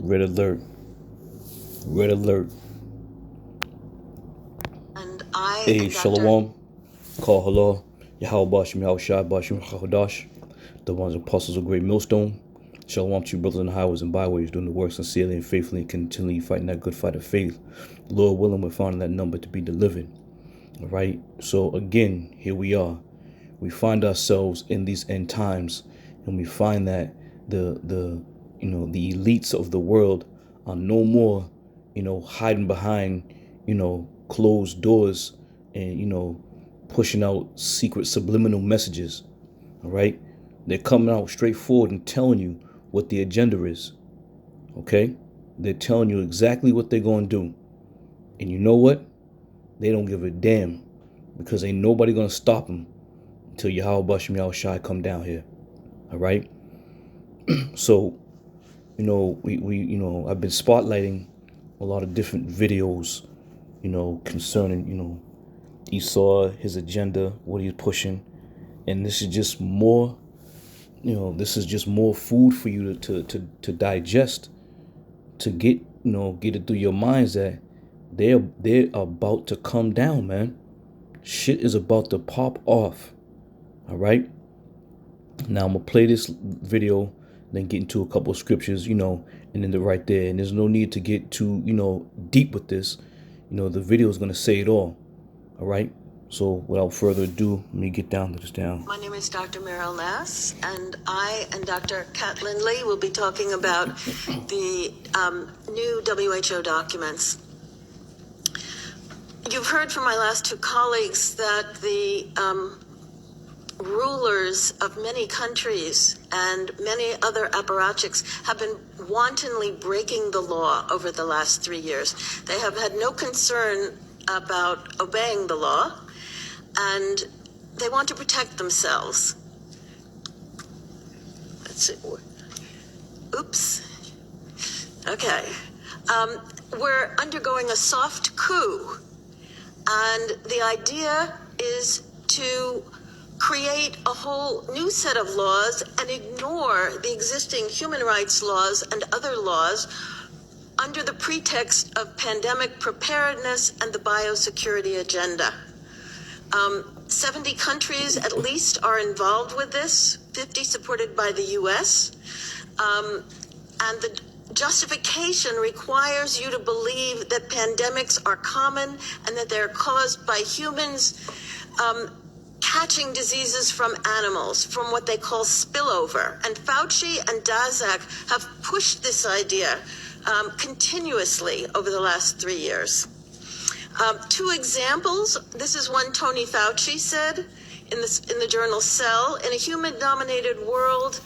Red alert. Red alert. And I Hey, and Shalom. Call hello. Yahweh Bashim, Yahweh Shai Bashim, Chachadash. The ones apostles of great millstone. Shalom to you, brothers in the highways and byways, doing the work sincerely and faithfully and continually fighting that good fight of faith. Lord willing, we're finding that number to be delivered. All right. So again, here we are. We find ourselves in these end times, and we find that the elites of the world are no more, hiding behind, closed doors and pushing out secret subliminal messages. All right. They're coming out straightforward and telling you what the agenda is. Okay. They're telling you exactly what they're going to do. And you know what? They don't give a damn, because ain't nobody going to stop them until Yahweh Bashim Yahweh Shai come down here. All right. So, I've been spotlighting a lot of different videos, concerning, Esau, his agenda, what he's pushing. And this is just more, food for you to digest, to get it through your minds that they're about to come down, man. Shit is about to pop off. All right. Now I'm gonna play this video, then get into a couple of scriptures, and then they're right there. And there's no need to get too, deep with this. The video is gonna say it all. All right. So without further ado, let me get down to this down. My name is Dr. Meryl Nass, and I and Dr. Kat Lindley will be talking about the new WHO documents. You've heard from my last two colleagues that the rulers of many countries and many other apparatchiks have been wantonly breaking the law over the last 3 years. They have had no concern about obeying the law, and they want to protect themselves. Let's see. Oops. Okay. We're undergoing a soft coup, and the idea is to create a whole new set of laws and ignore the existing human rights laws and other laws under the pretext of pandemic preparedness and the biosecurity agenda. 70 countries at least are involved with this, 50 supported by the US. And the justification requires you to believe that pandemics are common and that they're caused by humans catching diseases from animals, from what they call spillover. And Fauci and Daszak have pushed this idea continuously over the last 3 years. Two examples. This is one Tony Fauci said in the journal Cell. In a human-dominated world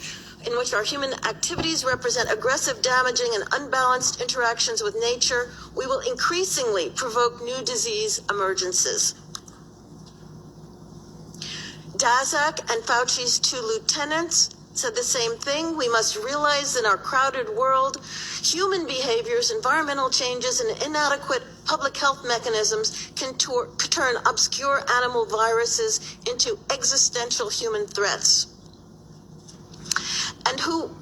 in which our human activities represent aggressive, damaging, and unbalanced interactions with nature, we will increasingly provoke new disease emergences. Daszak and Fauci's two lieutenants said the same thing. We must realize in our crowded world, human behaviors, environmental changes, and inadequate public health mechanisms can turn obscure animal viruses into existential human threats. And who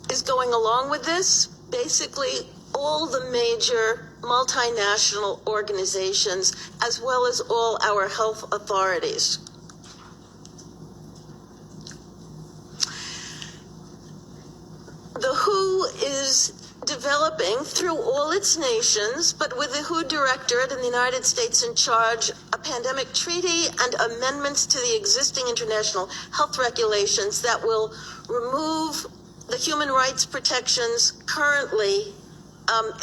is going along with this? Basically, all the major multinational organizations, as well as all our health authorities. The WHO is developing through all its nations, but with the WHO Directorate in the United States in charge, a pandemic treaty and amendments to the existing international health regulations that will remove the human rights protections currently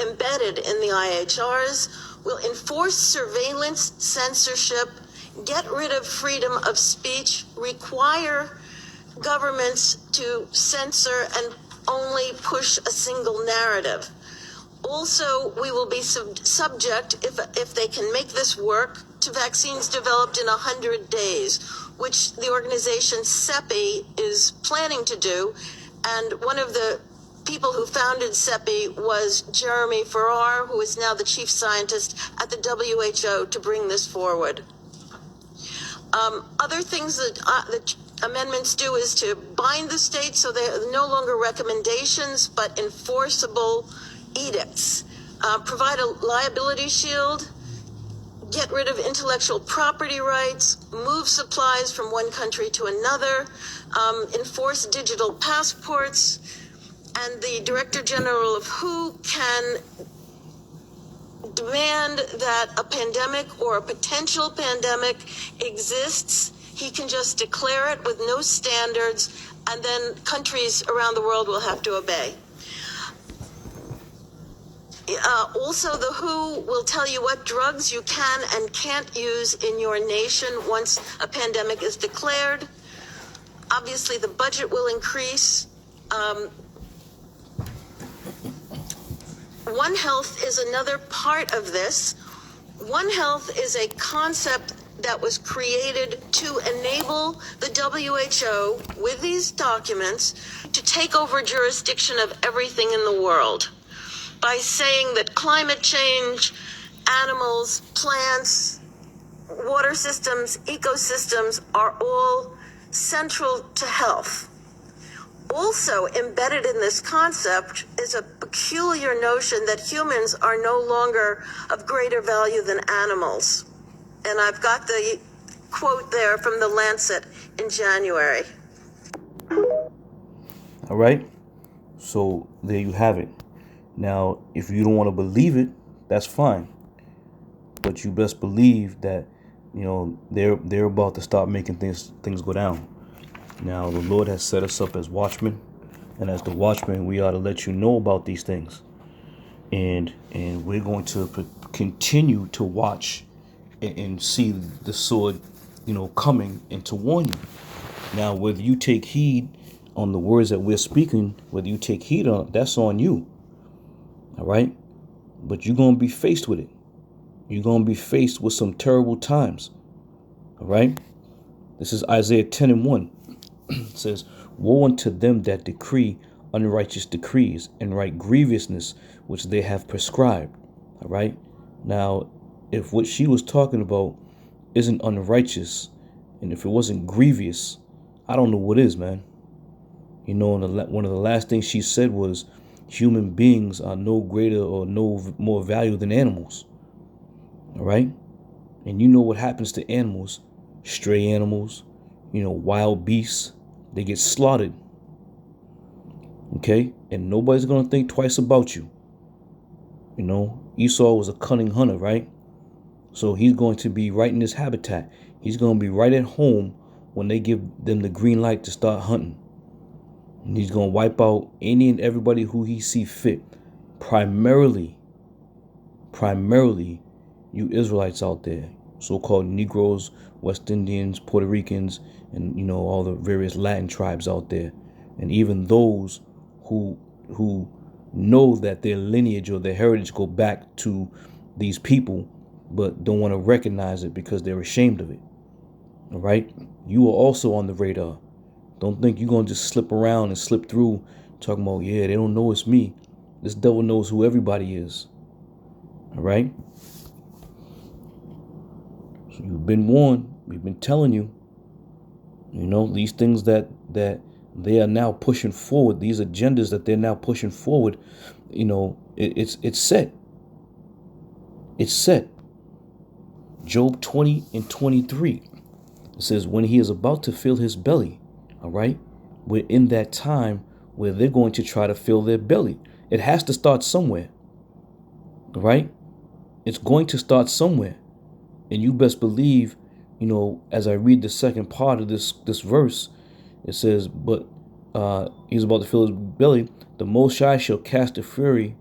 embedded in the IHRs, will enforce surveillance, censorship, get rid of freedom of speech, require governments to censor and only push a single narrative. Also, we will be subject, if they can make this work, to vaccines developed in 100 days, which the organization CEPI is planning to do. And one of the people who founded CEPI was Jeremy Farrar, who is now the chief scientist at the WHO, to bring this forward. Other things that amendments do is to bind the states so they're no longer recommendations but enforceable edicts. Provide a liability shield, get rid of intellectual property rights, move supplies from one country to another, enforce digital passports, and the Director General of WHO can demand that a pandemic or a potential pandemic exists. He can just declare it with no standards, and then countries around the world will have to obey. Also, the WHO will tell you what drugs you can and can't use in your nation once a pandemic is declared. Obviously, the budget will increase. One Health is another part of this. One Health is a concept that was created to enable the WHO, with these documents, to take over jurisdiction of everything in the world by saying that climate change, animals, plants, water systems, ecosystems are all central to health. Also embedded in this concept is a peculiar notion that humans are no longer of greater value than animals. And I've got the quote there from the Lancet in January. All right. So there you have it. Now, if you don't want to believe it, that's fine. But you best believe that, they're about to start making things go down. Now, the Lord has set us up as watchmen, and as the watchmen, we ought to let you know about these things. And we're going to continue to watch and see the sword, coming, and to warn you. Now, whether you take heed on the words that we're speaking, whether you take heed on it, that's on you. All right? But you're going to be faced with it. You're going to be faced with some terrible times. All right? This is Isaiah 10:1. It says, "Woe unto them that decree unrighteous decrees and write grievousness which they have prescribed." All right? Now, if what she was talking about isn't unrighteous, and if it wasn't grievous, I don't know what is, man. One of the last things she said was, human beings are no greater or no more value than animals. All right? And you know what happens to animals, stray animals, wild beasts, they get slaughtered. Okay? And nobody's going to think twice about you. Esau was a cunning hunter, right? So he's going to be right in his habitat. He's going to be right at home when they give them the green light to start hunting. And he's going to wipe out any and everybody who he see fit. Primarily, you Israelites out there, so-called Negroes, West Indians, Puerto Ricans, and, all the various Latin tribes out there. And even those who know that their lineage or their heritage go back to these people, but don't want to recognize it because they're ashamed of it. All right? You are also on the radar. Don't think you're going to just slip around and slip through talking about, yeah, they don't know it's me. This devil knows who everybody is. All right? So you've been warned. We've been telling you, these things that they are now pushing forward, these agendas that they're now pushing forward, it's set. It's set. Job 20:23. It says, when he is about to fill his belly, all right, we're in that time where they're going to try to fill their belly. It has to start somewhere. All right? It's going to start somewhere. And you best believe, as I read the second part of this verse, it says, but he's about to fill his belly. The Most High shall cast the fury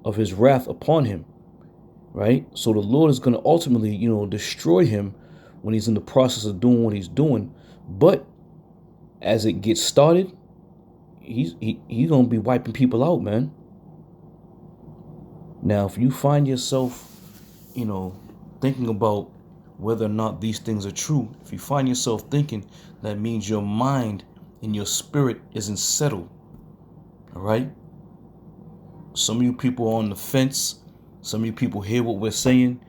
of his wrath upon him. Right? So the Lord is going to ultimately, destroy him when he's in the process of doing what he's doing. But as it gets started, he's going to be wiping people out, man. Now, if you find yourself, thinking about whether or not these things are true, if you find yourself thinking, that means your mind and your spirit isn't settled. All right? Some of you people are on the fence. Some of you people hear what we're saying,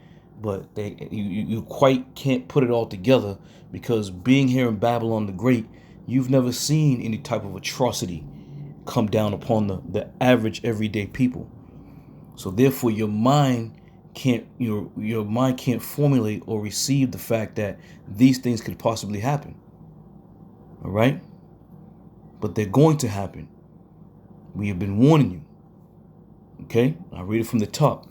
but you quite can't put it all together, because being here in Babylon the Great, you've never seen any type of atrocity come down upon the average everyday people. So therefore your mind can't formulate or receive the fact that these things could possibly happen. All right? But they're going to happen. We have been warning you. Okay? I'll read it from the top.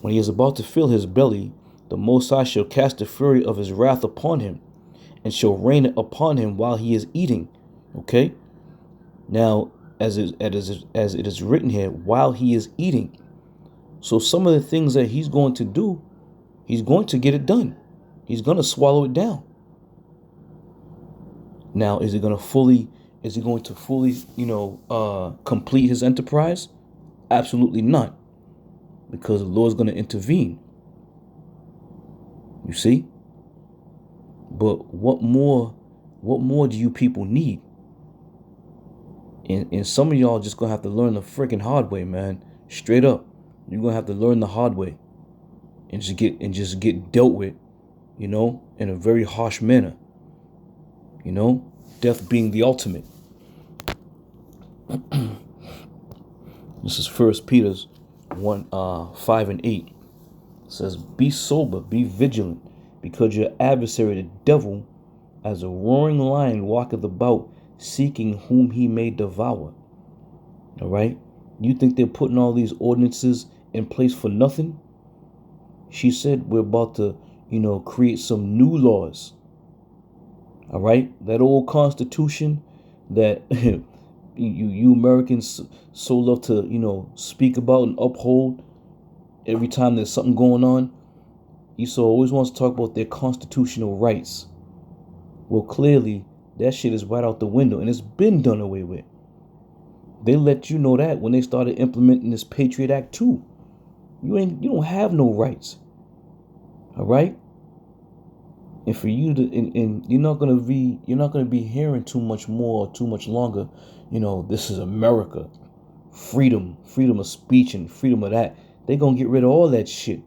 When he is about to fill his belly, the Most High shall cast the fury of his wrath upon him, and shall rain it upon him while he is eating. Okay? Now, as it is written here, while he is eating. So some of the things that he's going to do, he's going to get it done. He's going to swallow it down. Now, is he going to fully, complete his enterprise? Absolutely not. Because the Lord's going to intervene. You see? But what more do you people need? And some of y'all just going to have to learn the freaking hard way, man. Straight up. You're going to have to learn the hard way. And just get dealt with, in a very harsh manner. Death being the ultimate. This is 1 Peter 1:5-8. It says, be sober, be vigilant, because your adversary, the devil, as a roaring lion, walketh about, seeking whom he may devour. All right? You think they're putting all these ordinances in place for nothing? She said we're about to, create some new laws. All right? That old Constitution that you Americans so love to, speak about and uphold every time there's something going on. Esau always wants to talk about their constitutional rights. Well, clearly, that shit is right out the window, and it's been done away with. They let you know that when they started implementing this Patriot Act 2. You don't have no rights. All right? And for you to, and you're not gonna be hearing too much more or too much longer, this is America. Freedom of speech and freedom of that. They're gonna get rid of all that shit.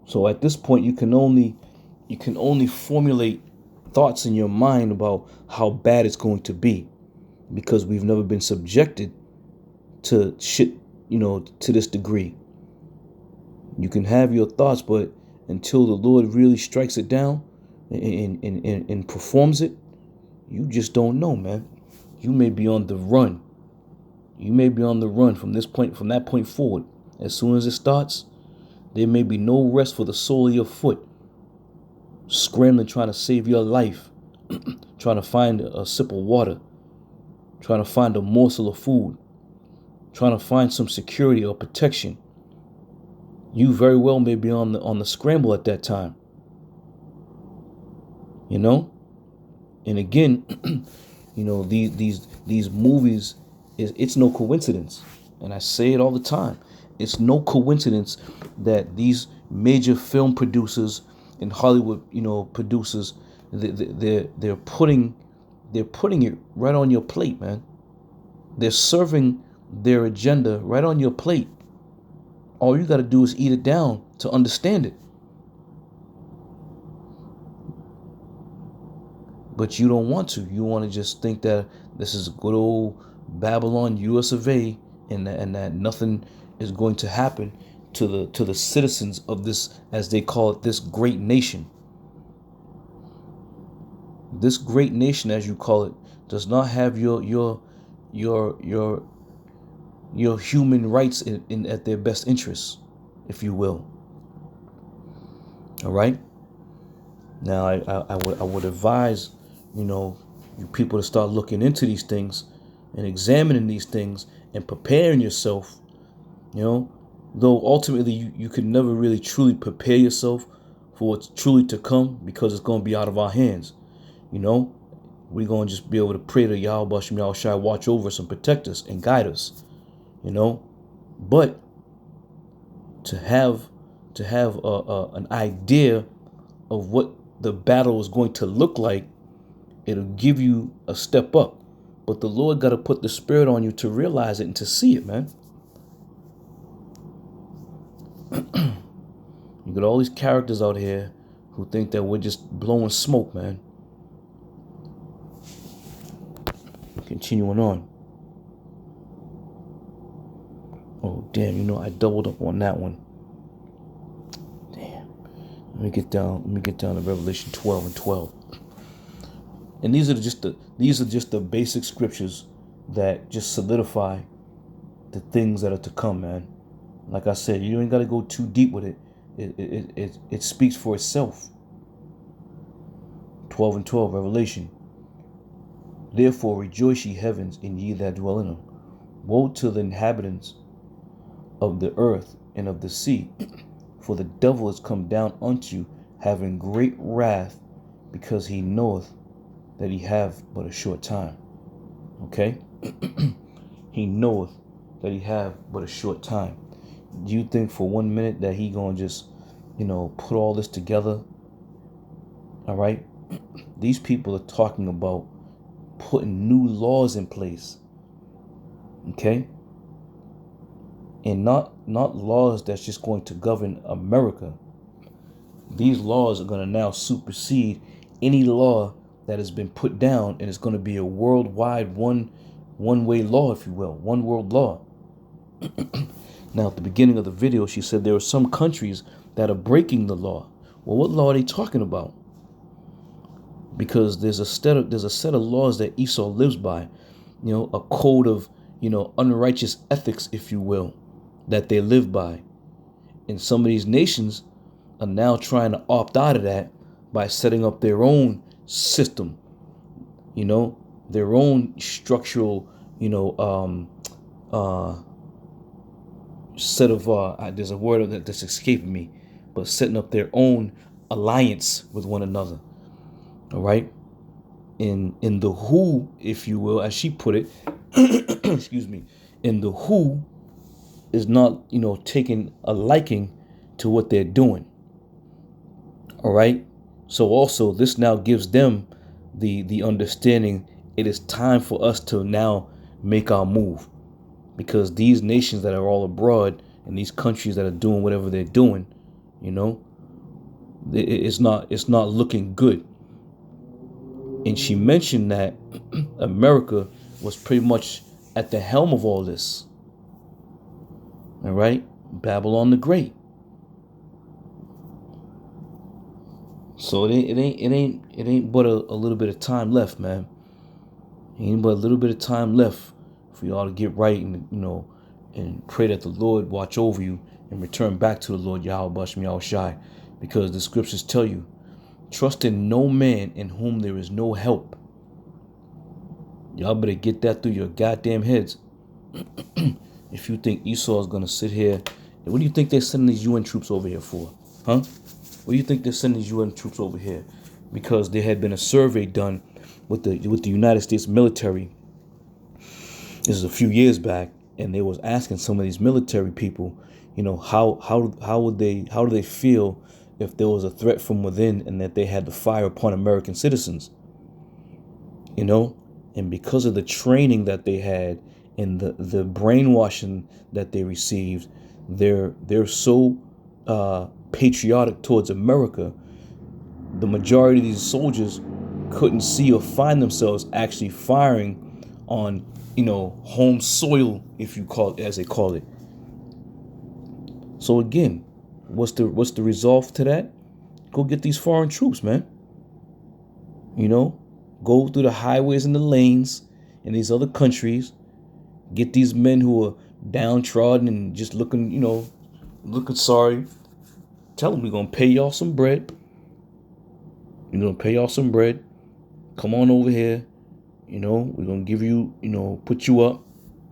So at this point you can only formulate thoughts in your mind about how bad it's going to be, because we've never been subjected to shit, to this degree. You can have your thoughts, but until the Lord really strikes it down and performs it, you just don't know, man. You may be on the run. You may be on the run from that point forward. As soon as it starts, there may be no rest for the sole of your foot. Scrambling, trying to save your life. Trying to find a sip of water. Trying to find a morsel of food. Trying to find some security or protection. You very well may be on the scramble at that time. And again, these movies, it's no coincidence. And I say it all the time. It's no coincidence that these major film producers and Hollywood, producers, they're putting it right on your plate, man. They're serving their agenda right on your plate. All you got to do is eat it down to understand it. But you don't want to. You want to just think that this is good old Babylon, US of A, and that nothing is going to happen to the citizens of this, as they call it, this great nation. This great nation, as you call it, does not have your human rights in at their best interests, if you will. All right. Now, I would advise, you people to start looking into these things and examining these things and preparing yourself. Though ultimately you could never really truly prepare yourself for what's truly to come, because it's going to be out of our hands. We're going to just be able to pray to Yahweh Shem Yahushua, watch over us and protect us and guide us. But to have an idea of what the battle is going to look like, it'll give you a step up. But the Lord got to put the spirit on you to realize it and to see it, man. You got all these characters out here who think that we're just blowing smoke, man. Continuing on. Oh, damn, you know, I doubled up on that one. Damn. Let me get down to Revelation 12 and 12. And these are just the basic scriptures that just solidify the things that are to come, man. Like I said, you ain't got to go too deep with it. It speaks for itself. 12 and 12, Revelation. Therefore rejoice, ye heavens, and ye that dwell in them. Woe to the inhabitants of the earth and of the sea, for the devil is come down unto you, having great wrath, because he knoweth that he have but a short time. Okay? He knoweth that he have but a short time. Do you think for 1 minute that he gonna just, put all this together? All right? These people are talking about putting new laws in place. Okay? And not laws that's just going to govern America. These laws are going to now supersede any law that has been put down, and it's going to be a worldwide one-way law, if you will, one world law. Now, at the beginning of the video, she said there are some countries that are breaking the law. Well, what law are they talking about? Because there's a set of laws that Esau lives by, a code of, unrighteous ethics, if you will, that they live by. And some of these nations are now trying to opt out of that by setting up their own system, their own structural, set of, there's a word that's escaping me, but setting up their own alliance with one another. All right. In the who, if you will, as she put it, excuse me, in the who is not, taking a liking to what they're doing. All right. So also this now gives them the understanding it is time for us to now make our move, because these nations that are all abroad and these countries that are doing whatever they're doing, it's not looking good. And she mentioned that America was pretty much at the helm of all this. All right, Babylon the Great. So it ain't but a little bit of time left, man. It ain't but a little bit of time left for y'all to get right and and pray that the Lord watch over you and return back to the Lord Yahweh Bashem Yahweh Shai, because the scriptures tell you, trust in no man in whom there is no help. Y'all better get that through your goddamn heads. If you think Esau is gonna sit here, and what do you think they're sending these UN troops over here for? Huh? What do you think they're sending these UN troops over here? Because there had been a survey done with the United States military. This is a few years back, and they was asking some of these military people, how do they feel if there was a threat from within and that they had to fire upon American citizens. And because of the training that they had and the brainwashing that they received, they're so patriotic towards America. The majority of these soldiers couldn't see or find themselves actually firing on home soil, if you call it, as they call it. So again, what's the resolve to that? Go get these foreign troops, man. Go through the highways and the lanes in these other countries. Get these men who are downtrodden and just looking sorry. Tell them we're gonna pay y'all some bread. We're gonna pay y'all some bread. Come on over here. We're gonna give you, put you up,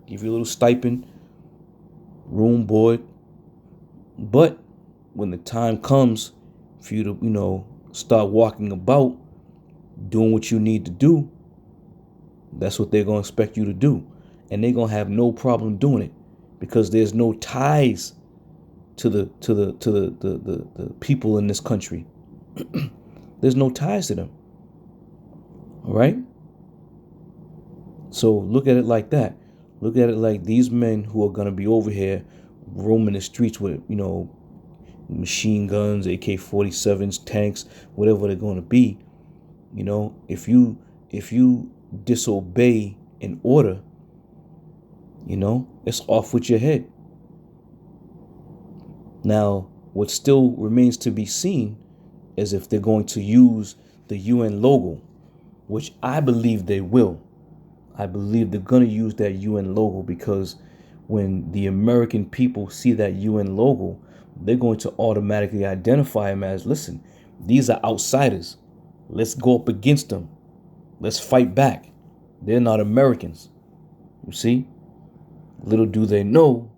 give you a little stipend, room, board. But when the time comes for you to, start walking about, doing what you need to do, that's what they're gonna expect you to do. And they're gonna have no problem doing it, because there's no ties to the people in this country. There's no ties to them. All right? So look at it like that. Look at it like these men who are going to be over here roaming the streets with, machine guns, AK-47s, tanks, whatever they're going to be. You know, if you disobey an order, you know, it's off with your head. Now, what still remains to be seen is if they're going to use the UN logo, which I believe they will. I believe they're going to use that UN logo, because when the American people see that UN logo, they're going to automatically identify them as, listen, these are outsiders. Let's go up against them. Let's fight back. They're not Americans. You see? Little do they know,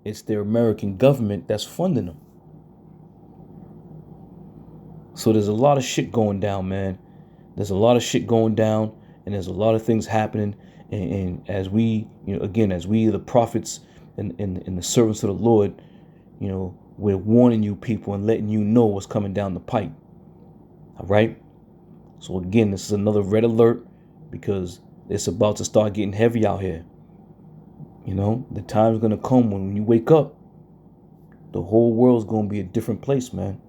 it's their American government that's funding them. So there's a lot of shit going down, man. There's a lot of shit going down, and there's a lot of things happening. And as we, as we, the prophets and the servants of the Lord, we're warning you people and letting you know what's coming down the pipe. All right. So again, this is another red alert, because it's about to start getting heavy out here. The time's going to come when you wake up, the whole world's going to be a different place, man.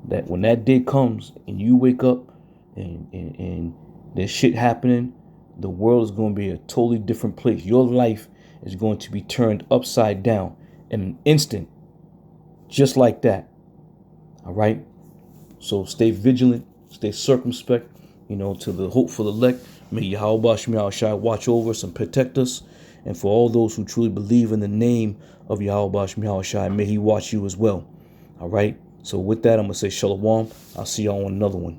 That when that day comes and you wake up and there's shit happening, the world is going to be a totally different place. Your life is going to be turned upside down in an instant, just like that. All right. So stay vigilant, stay circumspect, to the hopeful elect. May Yahweh Shema Shai watch over us and protect us. And for all those who truly believe in the name of Yahweh Shema Shai, may he watch you as well. All right. So with that, I'm going to say shalom. I'll see y'all on another one.